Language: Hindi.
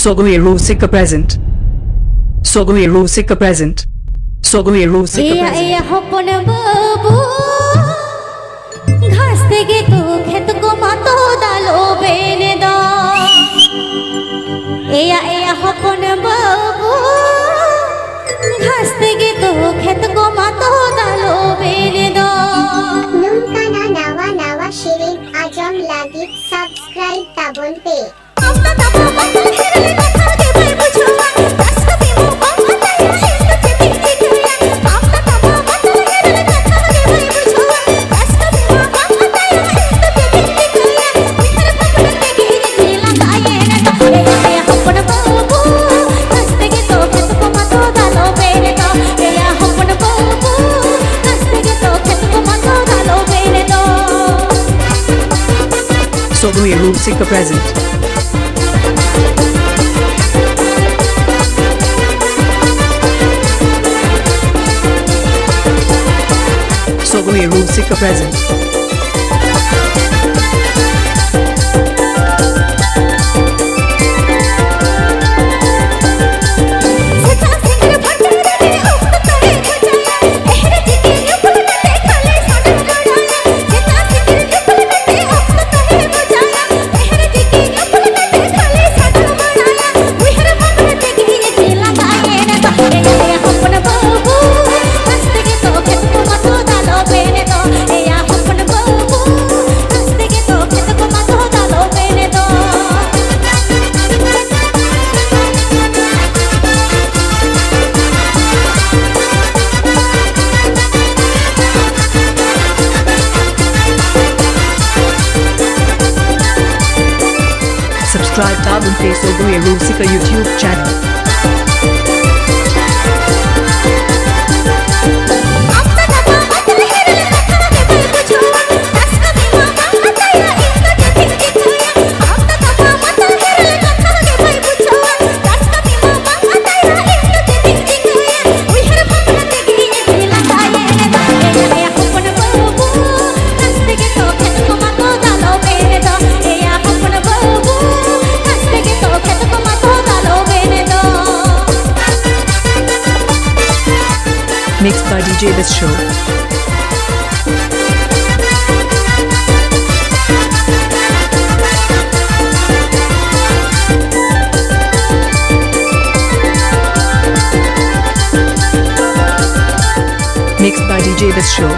Sogoe Rusika present. Sogoe Rusika present. Sogoe Rusika present. एया हपन बाबू घास तेगे तो खेत को मातो डालो बेने दो एया हपन बाबू घास तेगे तो खेत को मातो डालो बेने दो नुमकाना नावा नावा शिरीन आजम लागी सब्सक्राइब ताबन पे अपना तबो मातल हेरले कथा के भाई बुझवा दस कभी मो माता या हिंद के पीछे जोया अपना तबो मातल हेरले कथा के भाई बुझवा दस कभी मो माता या हिंद के पीछे जोया बिहर पकड़ के घेरे खेला गाये न एया हपन बाबू हंसते के तो खेत को मातो डालो बेने दो एया हपन बाबू हंसते के तो खेत को मातो डालो बेने दो Sogoe Rusika present. Sogoe Rusika present. सचा सिंगर भटरे रे उक्त तोरे बुझाया एहरे दिके नुपुल नते खाले सडन गड़ाया सचा सिंगर नुपुल नते उक्त तोरे बुझाया एहरे दिके नुपुल नते खाले सडन गड़ाया बिहर पकड़ के घेरे खेला गाये न एया हपन बाबू हंसते के तो खेत को मातो डालो बेने दो एया हपन बाबू हंसते के तो खेत को मातो डालो बेने दो Subscribe tab on Sogoe Rusika YouTube channel. अपना तबो मातल हेरले कथा के भाई बुझवा दस कभी मो माता या हिंद के पीछे जोया अपना तबो मातल हेरले कथा के भाई बुझवा दस कभी मो माता या हिंद के पीछे जोया बिहर पकड़ के घेरे खेला गाये न एया हपन बाबू हंसते के तो खेत को मातो डालो बेने दो एया हपन बाबू हंसते के तो खेत को मातो डालो बेने दो Mixed by DJ This Show. Mixed by DJ This Show.